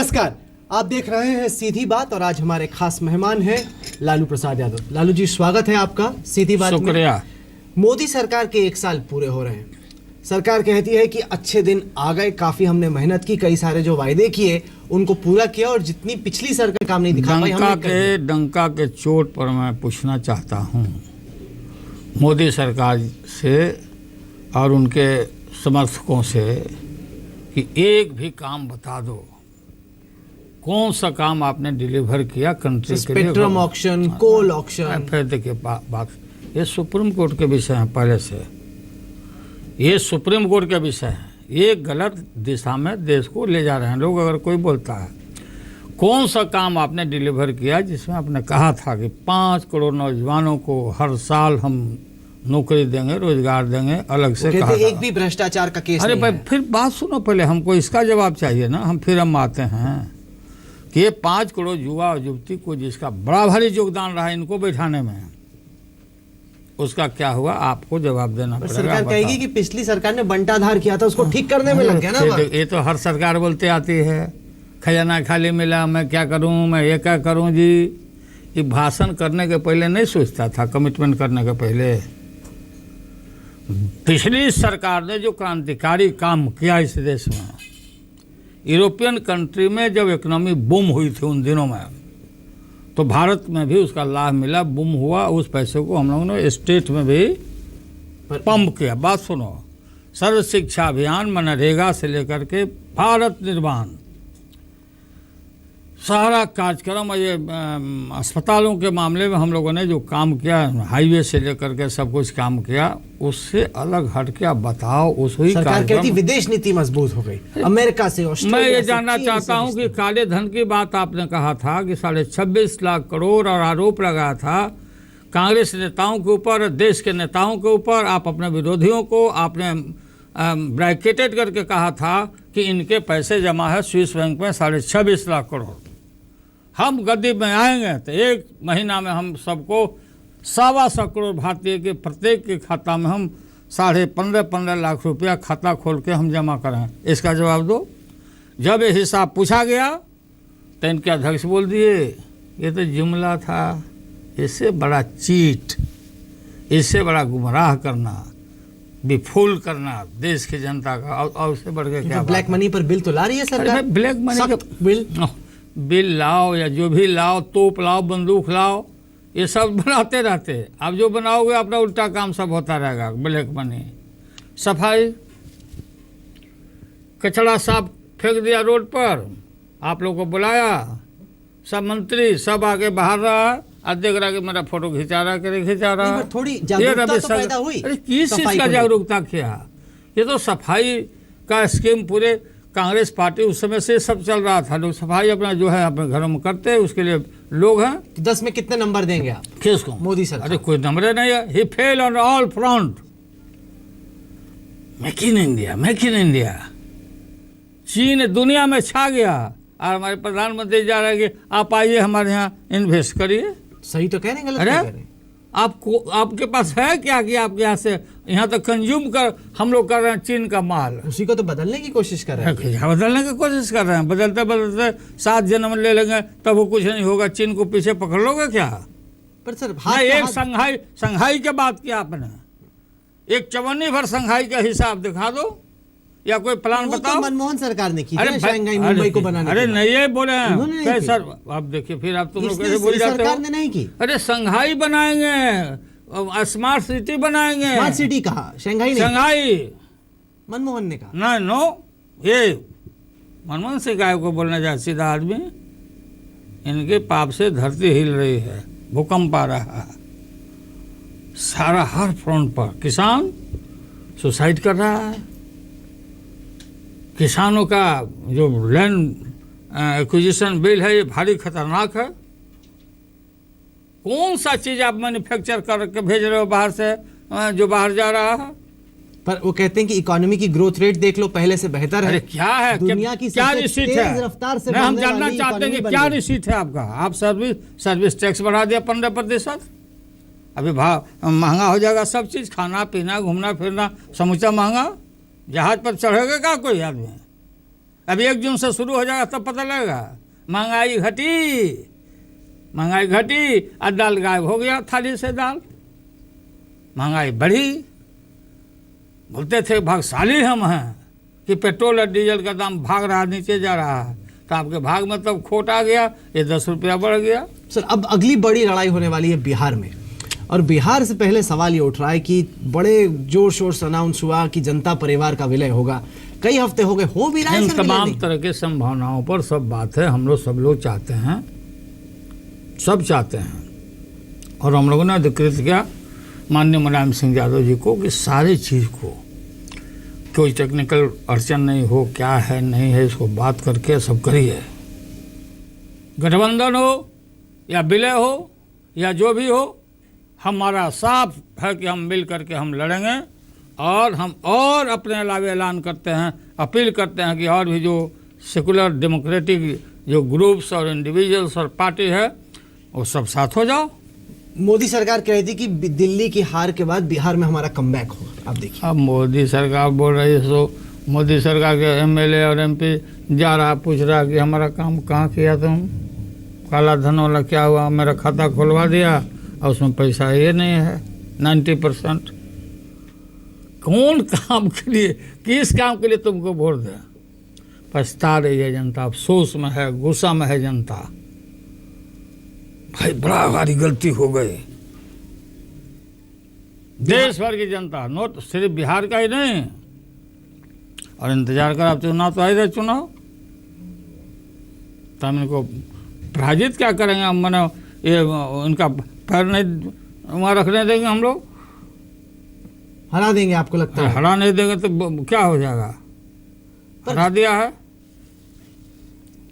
नमस्कार, आप देख रहे हैं सीधी बात और आज हमारे खास मेहमान हैं लालू प्रसाद यादव। लालू जी, स्वागत है आपका सीधी बात में। शुक्रिया। मोदी सरकार के 1 साल पूरे हो रहे हैं। सरकार कहती है कि अच्छे दिन आ गए, काफी हमने मेहनत की, कई सारे जो वायदे किए उनको पूरा किया और जितनी पिछली सरकार काम नहीं दिखा पाई हमने डंका के चोट पर मैं पूछना चाहता हूँ मोदी सरकार से और उनके समर्थकों से कि एक भी काम बता दो, कौन सा काम आपने डिलीवर किया कंट्री के लिए। स्पेक्ट्रम ऑक्शन, कोल ऑक्शन। फिर देखिए बात, ये सुप्रीम कोर्ट के विषय है। पहले से ये सुप्रीम कोर्ट के विषय है। ये गलत दिशा में देश को ले जा रहे हैं लोग। अगर कोई बोलता है कौन सा काम आपने डिलीवर किया जिसमें आपने कहा था कि 5 करोड़ नौजवानों को हर साल हम नौकरी देंगे, रोजगार देंगे, अलग से कहा एक भी भ्रष्टाचार का केस अरे नहीं भाई है। फिर बात सुनो, पहले हमको इसका जवाब चाहिए ना। हम आते हैं कि ये 5 करोड़ युवा और युवती को जिसका बड़ा भारी योगदान रहा इनको बैठाने में, उसका क्या हुआ आपको जवाब देना पड़ेगा। सरकार कहेगी कि पिछली सरकार ने बंटाधार किया था, उसको ठीक करने में लग गया ना। ये तो हर सरकार बोलते आती है, खजाना खाली मिला, मैं क्या करूं, मैं ये क्या करूं जी। ये भाषण करने के पहले नहीं सोचता था, कमिटमेंट करने के पहले। पिछली सरकार ने जो क्रांतिकारी काम किया इस देश में, यूरोपियन कंट्री में जब इकोनॉमी बूम हुई थी उन दिनों में, तो भारत में भी उसका लाभ मिला, बूम हुआ। उस पैसे को हम लोगों ने स्टेट में भी पंप किया। बात सुनो, सर्व शिक्षा अभियान, मनरेगा से लेकर के भारत निर्माण, सारा कार्यक्रम, ये अस्पतालों के मामले में हम लोगों ने जो काम किया, हाईवे से लेकर के सब कुछ काम किया, उससे अलग हट के आप बताओ। उस ही सरकार कहती विदेश नीति मजबूत हो गई, अमेरिका से, ऑस्ट्रेलिया मैं ये से, जानना चीन चाहता हूं कि काले धन की बात आपने कहा था कि 26.5 लाख करोड़ और आरोप लगाया था कांग्रेस नेताओं के ऊपर, देश के नेताओं के ऊपर। आप अपने विरोधियों को आपने ब्रैकेटेड करके कहा था कि इनके पैसे जमा है स्विस बैंक में 26.5 लाख करोड़। हम गद्दी में आएंगे तो 1 महीना में हम सबको 1.25 करोड़ भारतीय के प्रत्येक के खाता में हम 15.5 लाख रुपया खाता खोल के हम जमा करें। इसका जवाब दो। जब ये हिसाब पूछा गया तो इनके अध्यक्ष बोल दिए ये तो जुमला था, इससे बड़ा चीट, इससे बड़ा गुमराह करना, विफुल करना देश की जनता का, और उससे बढ़ के क्या। ब्लैक मनी पर बिल तो ला रही है सरकार। ब्लैक मनी का बिल लाओ या जो भी लाओ, तोप लाओ, बंदूक लाओ, ये सब बनाते रहते। आप जो बनाओगे अपना उल्टा काम सब होता रहेगा। ब्लैक मनी, सफाई, कचरा साफ फेंक दिया रोड पर, आप लोग को बुलाया, सब मंत्री सब आके बाहर रहा और देख रहा कि मेरा फोटो खिंचा रहा। थोड़ी जागरूकता तो पैदा हुई। अरे किस चीज का जागरूकता किया? ये तो सफाई का स्कीम पूरे कांग्रेस पार्टी उस समय से सब चल रहा था। लोग सफाई अपना जो है अपने घरों में करते हैं, उसके लिए लोग हैं। 10 में कितने नंबर देंगे आप किसको? मोदी सरकार। अरे कोई नंबर नहीं है। He fail on all front. Make in India, make in India. चीन दुनिया में छा गया और हमारे प्रधानमंत्री जा रहे हैं कि आप आइए हमारे यहाँ इन्वेस्ट करिए। सही तो कह रहे हैं, गलत अरे कह रहे हैं। आपको, आपके पास है क्या कि आपके यहाँ से यहाँ तक कंज्यूम कर हम लोग कर रहे हैं चीन का माल। उसी को तो बदलने की कोशिश कर रहे हैं। बदलने की कोशिश कर रहे हैं। बदलते बदलते 7 जन्म ले लेंगे तब वो कुछ नहीं होगा। चीन को पीछे पकड़ लोगे क्या? पर सर एक संघाई के बात किया आपने, एक चवन्नी भर संघाई का हिसाब दिखा दो या कोई प्लान बताओ। तो मनमोहन सरकार ने की थी शंघाई मुंबई को बनाने। अरे नहीं ये बोले हैं सर। आप देखिए फिर आप तुम लोग कैसे बोल जाते हो। सरकार ने नहीं की। अरे संघाई बनाएंगे, स्मार्ट सिटी बनाएंगे। स्मार्ट सिटी कहा, शंघाई नहीं। शंघाई मनमोहन ने कहा। नहीं, नो, ये मनमोहन सिंह गाय को बोलना चाहे सीधा आदमी। इनके पाप से धरती हिल रही है, भूकंप आ रहा है सारा हर फ्रंट पर। किसान सुसाइड कर रहा है। किसानों का जो लैंड एक्विजिशन बिल है ये भारी खतरनाक है। कौन सा चीज आप मैन्युफैक्चर करके भेज रहे हो बाहर से, जो बाहर जा रहा है? पर वो कहते हैं कि इकोनॉमी की ग्रोथ रेट देख लो, पहले से बेहतर है। अरे क्या है, दुनिया की क्या रिसीट है? रफ्तार से हम जानना चाहते हैं कि क्या रिसीट है आपका। आप सर्विस टैक्स बढ़ा दिया 15%। अभी भाव महंगा हो जाएगा सब चीज़, खाना पीना, घूमना फिरना समूचा महंगा। जहाज पर चढ़ेगा क्या कोई आदमी? अभी 1 जून से शुरू हो जाएगा तब पता लगेगा। महंगाई घटी और दाल गायब हो गया थाली से दाल। महंगाई बढ़ी, बोलते थे भाग्यशाली हम हैं कि पेट्रोल और डीजल का दाम भाग रहा, नीचे जा रहा है, तो आपके भाग में तब खोट आ गया, ये 10 रुपया बढ़ गया। सर अब अगली बड़ी लड़ाई होने वाली है बिहार में, और बिहार से पहले सवाल ये उठ रहा है कि बड़े जोर शोर से अनाउंस हुआ कि जनता परिवार का विलय होगा, कई हफ्ते हो गए, हो भी रहा है इन सर विलय तमाम नहीं? तरह के संभावनाओं पर सब बात है, हम लोग सब लोग चाहते हैं, सब चाहते हैं, और हम लोगों ने अधिकृत किया माननीय मुलायम सिंह यादव जी को कि सारी चीज़ को कोई टेक्निकल अड़चन नहीं हो, क्या है नहीं है, इसको बात करके सब करिए। गठबंधन हो या विलय हो या जो भी हो, हमारा साफ है कि हम मिल करके हम लड़ेंगे, और हम और अपने अलावे ऐलान करते हैं, अपील करते हैं कि और भी जो सेकुलर डेमोक्रेटिक जो ग्रुप्स और इंडिविजुअल्स और पार्टी है वो सब साथ हो जाओ। मोदी सरकार कह रही थी कि दिल्ली की हार के बाद बिहार में हमारा कमबैक होगा, आप देखिए। अब मोदी सरकार बोल रही है, सो मोदी सरकार के एमएलए और एमपी जा रहा पूछ रहा कि हमारा काम कहाँ किया तुम, काला धन वाला क्या हुआ, मेरा खाता खुलवा दिया और उसमें पैसा ये नहीं है 90%। कौन काम के लिए, किस काम के लिए तुमको वोट दे? पछता रही है जनता, अफसोस में है, गुस्सा में है जनता। भाई बड़ा भारी गलती हो गई। देश भर की जनता, नोट सिर्फ बिहार का ही नहीं, और इंतजार कर, आप चुनाव तो आए चुनाव, तो हम इनको पराजित क्या करेंगे? हम मैंने ये उनका पैर नहीं वहाँ रखने देंगे, हम लोग हरा देंगे, आपको लगता है? हरा नहीं देंगे तो क्या हो जाएगा? हरा दिया है।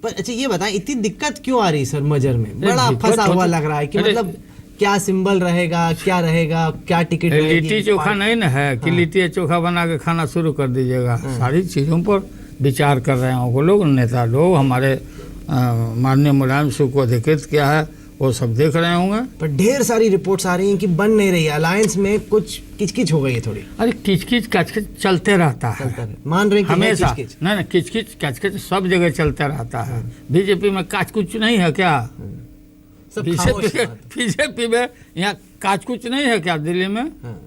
पर अच्छा ये बताएं, इतनी दिक्कत क्यों आ रही सर मजर में? बड़ा दिक्कत फंसा हुआ होती- लग रहा है कि अरे- मतलब क्या सिंबल रहेगा, क्या रहेगा, क्या टिकट रहेगी? लिट्टी चोखा नहीं ना है कि लिट्टी चोखा बना के खाना शुरू कर दीजिएगा। सारी चीज़ों पर विचार कर रहे हैं वो लोग, नेता लोग, हमारे माननीय मुलायम सिंह को अधिकृत किया है, वो सब देख रहे होंगे। पर ढेर सारी रिपोर्ट्स आ रही हैं कि बन नहीं रही है, अलायंस में कुछ किचकिच हो गई है थोड़ी। अरे किचकिच कचकिच चलते रहता है चलता है, मान रहे हैं कि है हमेशा। किचकिच। नहीं किचकिच कचकिच सब जगह चलता रहता है। बीजेपी में काच कुछ नहीं है क्या? सब खामोश बात है। बीजेपी में यहाँ काच कुछ नहीं है क्या? दिल्ली में हाँ।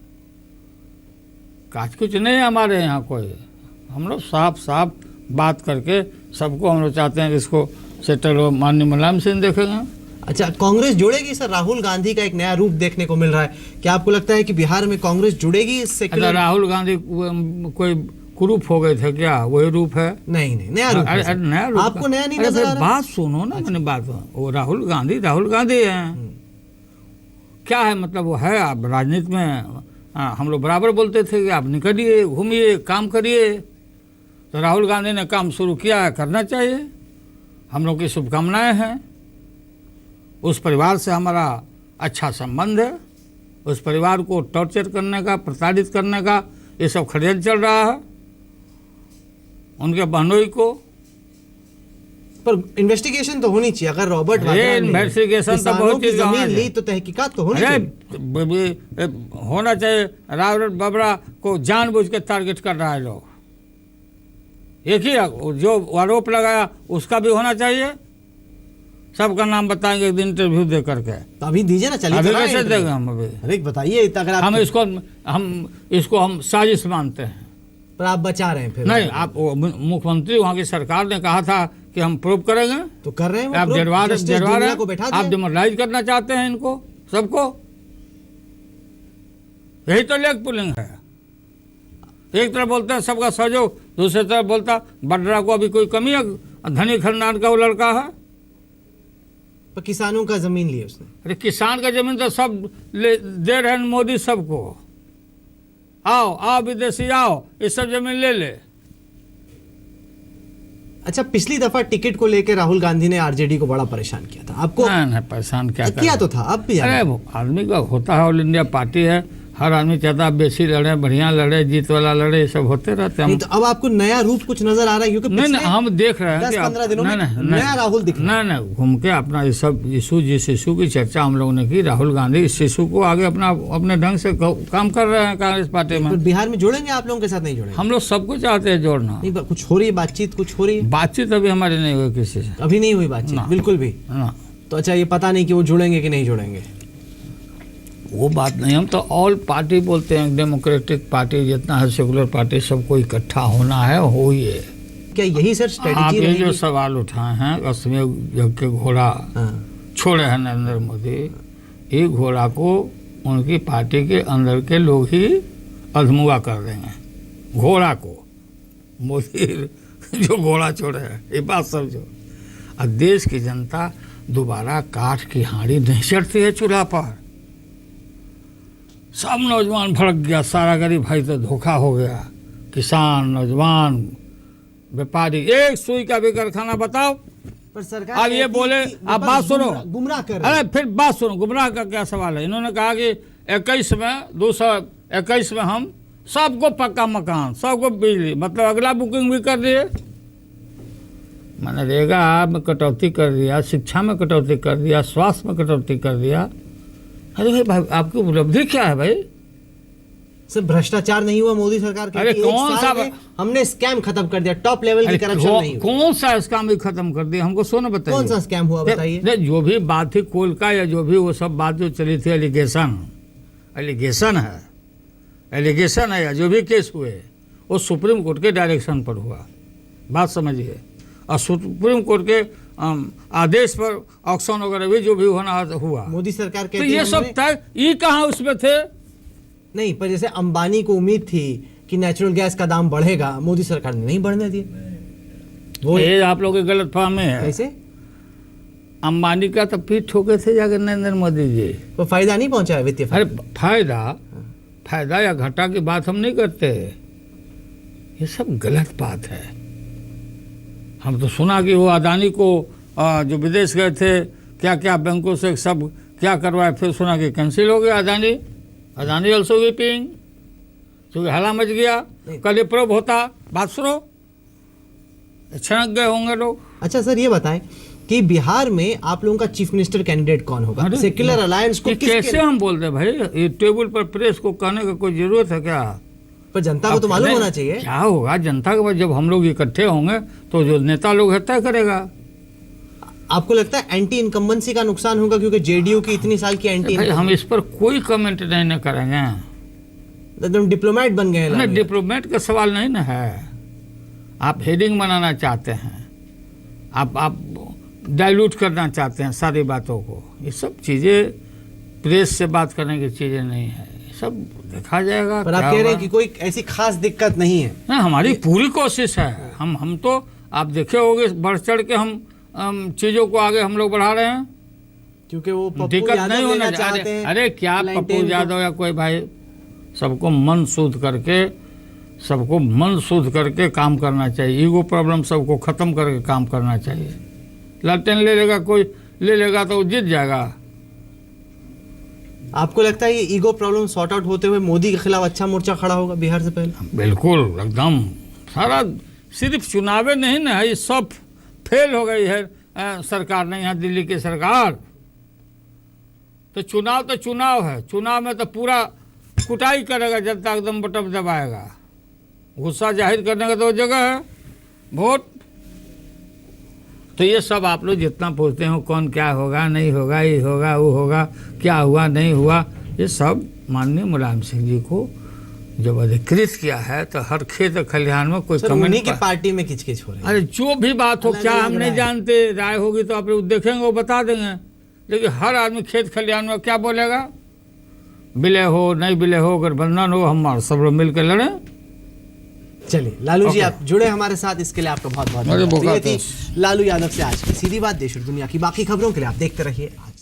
काच कुछ नहीं है हमारे यहाँ कोई। हम लोग साफ साफ बात करके सबको हम लोग चाहते हैं कि इसको सेटल हो। माननीय मुलायम सिंह देखेंगे। अच्छा, कांग्रेस जुड़ेगी सर? राहुल गांधी का एक नया रूप देखने को मिल रहा है, क्या आपको लगता है कि बिहार में कांग्रेस जुड़ेगी इस अच्छा, सेक्युलर? राहुल गांधी कोई कुरूप हो गए थे क्या? वही रूप है? नहीं नहीं, नया रूप है सर। नया रूप आपको नया नहीं अरे नजर आ भाई, रहा? बात सुनो ना, मैंने बात, वो राहुल गांधी हैं। क्या है मतलब? वो है, आप राजनीति में हम लोग बराबर बोलते थे कि आप निकलिए, घूमिए, काम करिए। तो राहुल गांधी ने काम शुरू किया है, करना चाहिए। हम लोग की शुभकामनाएं हैं। उस परिवार से हमारा अच्छा संबंध है। उस परिवार को टॉर्चर करने का, प्रताड़ित करने का ये सब षड्यंत्र चल रहा है उनके बहनोई को। पर इन्वेस्टिगेशन तो होनी चाहिए। अगर रॉबर्ट वाड्रा ने इन्वेस्टिगेशन तो बहुत किसानों की चीज होना जमीन चाहिए। ली तो तहकीकात तो होनी अरे चाहिए। होना चाहिए। रॉबर्ट वाड्रा को जानबूझ के टारगेट कर रहा है लोग। एक ही जो आरोप लगाया उसका भी होना चाहिए। सबका नाम बताएंगे एक दिन इंटरव्यू दे करके। तो अभी दीजिए ना, चलिए अभी कराएं कैसे इंटरव्यू। देंगे हम? अभी अरे बताइए, अगर आप इसको हम साजिश मानते हैं। पर आप बचा रहे हैं फिर। नहीं, आप मुख्यमंत्री वहाँ की सरकार ने कहा था कि हम प्रूव करेंगे। तो कर रहे हैं वो आप प्रूफ। डरवा जस्टिस रहे दुनिया हैं, को बैठा आप दिया। डिमोरलाइज करना चाहते हैं इनको सबको। यही तो लेग पुलिंग है। एक तरफ बोलते हैं सबका सहयोग, दूसरी तरफ बोलता वाड्रा को अभी कोई कमी है? धनी खानदान का वो लड़का है। पर किसानों का जमीन ली उसने। अरे किसान का जमीन तो सब दे रहे हैं मोदी सबको। आओ आओ विदेशी आओ, ये सब जमीन ले ले। अच्छा, पिछली दफा टिकट को लेकर राहुल गांधी ने आरजेडी को बड़ा परेशान किया था, आपको नहीं परेशान क्या किया तो था, आप भी अरे जानते हैं। वो आदमी का होता है, ऑल इंडिया पार्टी है, हर आदमी चाहता है बेसी लड़े, बढ़िया लड़े, जीत वाला लड़े, ये सब होते रहते हैं। नहीं तो अब आपको नया रूप कुछ नजर आ रहा है, क्योंकि नहीं नहीं, हम देख रहे हैं 10-15 दिनों में नया राहुल दिख रहा है। नहीं, घूम के अपना ये सब जिस इशू की चर्चा हम लोगों ने की, राहुल गांधी इस इशू को आगे अपने ढंग से काम कर रहे हैं कांग्रेस पार्टी में। पर बिहार में जोड़ेंगे आप लोगों के साथ, नहीं जोड़ेंगे? हम लोग सबको चाहते हैं जोड़ना। नहीं, कुछ हो रही है बातचीत, कुछ हो रही है? बातचीत अभी हमारी नहीं हुई किसी से, अभी नहीं हुई बातचीत बिल्कुल भी? ना। तो अच्छा, ये पता नहीं कि वो जुड़ेंगे कि नहीं जुड़ेंगे? वो बात नहीं, हम तो ऑल पार्टी बोलते हैं, डेमोक्रेटिक पार्टी जितना है, सेकुलर पार्टी, सबको इकट्ठा होना है, हो ये। क्या यही सर आप स्ट्रेटेजी ये रहेगी? जो सवाल उठाए हैं, अश्वमेध यज्ञ के घोड़ा छोड़े हैं नरेंद्र मोदी, ये घोड़ा को उनकी पार्टी के अंदर के लोग ही अधमुआ कर देंगे। घोड़ा को मोदी जो घोड़ा छोड़े हैं, ये बात समझो। और देश की जनता दोबारा काठ की हांडी नहीं चढ़ती है चूल्हा पर। सब नौजवान भड़क गया, सारा गरीब भाई तो धोखा हो गया। किसान, नौजवान, व्यापारी, एक सुई का भी कारखाना बताओ। पर सरकार अब ये बोले, आप बात सुनो, गुमराह कर रहे हैं। अरे फिर बात सुनो, गुमराह का क्या सवाल है? इन्होंने कहा कि 221 में हम सबको पक्का मकान, सबको बिजली, मतलब अगला बुकिंग भी कर दिए। मनरेगा में कटौती कर दिया, शिक्षा में कटौती कर दिया, स्वास्थ्य में कटौती कर दिया। अरे भाई, आपकी उपलब्धि क्या है भाई? सर भ्रष्टाचार नहीं हुआ मोदी सरकार के? अरे कौन सा हमने स्कैम खत्म कर दिया, टॉप लेवल की करप्शन नहीं हुई। कौन सा स्कैम भी खत्म कर दिया? हमको सोना बताइए, कौन सा स्कैम हुआ बताइए। जो भी बात थी कोल का, या जो भी वो सब बात जो चली थी, एलिगेशन है, या जो भी केस हुए वो सुप्रीम कोर्ट के डायरेक्शन पर हुआ, बात समझिए। और सुप्रीम कोर्ट के आदेश पर ऑक्शन वगैरह भी जो भी होना हुआ। मोदी सरकार तो ये सब तय, ये कहाँ उसमें थे? नहीं, पर जैसे अंबानी को उम्मीद थी कि नेचुरल गैस का दाम बढ़ेगा, मोदी सरकार ने नहीं बढ़ने दिए। वो ये आप लोगों की गलत फहमी है। कैसे? अंबानी का तो पीठ ठोके थे जाकर नरेंद्र मोदी जी। तो फायदा नहीं पहुंचा है वित्तीय अरे फायदा या घाटा की बात हम नहीं करते, ये सब गलत बात है। हम तो सुना कि वो अदानी को जो विदेश गए थे, क्या क्या बैंकों से सब क्या करवाए, फिर सुना कि कैंसिल हो गया अदानी ऑल्सो वीपिंग, क्योंकि हला मच गया। कल प्रभ होता, बात सुनो, छनक गए होंगे लोग। अच्छा सर, ये बताएं कि बिहार में आप लोगों का चीफ मिनिस्टर कैंडिडेट कौन होगा? सेक्युलर अलायंस को कैसे हम बोलते भाई? ये टेबल पर प्रेस को कहने का कोई जरूरत है क्या? पर जनता को तो मालूम होना चाहिए क्या होगा। जनता के बाद जब हम लोग इकट्ठे होंगे तो जो नेता लोग है तय करेगा। आपको लगता है एंटी इनकम्बेंसी का नुकसान होगा, क्योंकि जेडीयू की इतनी साल की एंटी? हम इस पर कोई कमेंट नहीं करेंगे। एकदम डिप्लोमेट बन गए हैं। डिप्लोमेट का सवाल नहीं ना है। आप हेडिंग बनाना चाहते हैं, आप डाइल्यूट करना चाहते हैं सारी बातों को। ये सब चीज़ें प्रेस से बात करने की चीज़ें नहीं है, सब देखा जाएगा। पर आप कह रहे हैं कि कोई ऐसी खास दिक्कत नहीं है? नहीं, हमारी पूरी कोशिश है। हम तो आप देखे होंगे बढ़ चढ़ के हम चीज़ों को आगे हम लोग बढ़ा रहे हैं, क्योंकि वो दिक्कत नहीं होना चाहते हैं। अरे क्या पप्पू यादव या कोई भाई, सबको मन शुद्ध करके काम करना चाहिए। ईगो प्रॉब्लम सबको ख़त्म करके काम करना चाहिए। लालटेन ले लेगा तो जीत जाएगा। आपको लगता है ये ईगो प्रॉब्लम सॉर्ट आउट होते हुए मोदी के खिलाफ अच्छा मोर्चा खड़ा होगा बिहार से पहले? बिल्कुल, एकदम सारा। सिर्फ चुनावे नहीं ना है, ये सब फेल हो गई है सरकार नहीं, यहाँ दिल्ली की सरकार। तो चुनाव है, चुनाव में तो पूरा कुटाई करेगा जनता, एकदम बटन दबाएगा। गुस्सा जाहिर करने का तो जगह है वोट। तो ये सब आप लोग जितना पूछते हो कौन क्या होगा नहीं होगा, ये होगा वो होगा, क्या हुआ नहीं हुआ, ये सब माननीय मुलायम सिंह जी को जब अधिकृत किया है तो हर खेत खलिहान में कोई कमेंट उन्हीं की पार्टी में किचकिच हो रही है। अरे जो भी बात हो, क्या हम नहीं जानते, राय होगी तो आप लोग देखेंगे वो बता देंगे। लेकिन हर आदमी खेत खलिहान में क्या बोलेगा? विलय हो नहीं विलय हो, गठबंधन हो, हम सब लोग मिलकर लड़े। चलिए लालू जी, आप जुड़े हमारे साथ, इसके लिए आपका बहुत बहुत धन्यवाद। लालू यादव से आज की सीधी बात देश और दुनिया की बाकी खबरों के लिए आप देखते रहिए आज।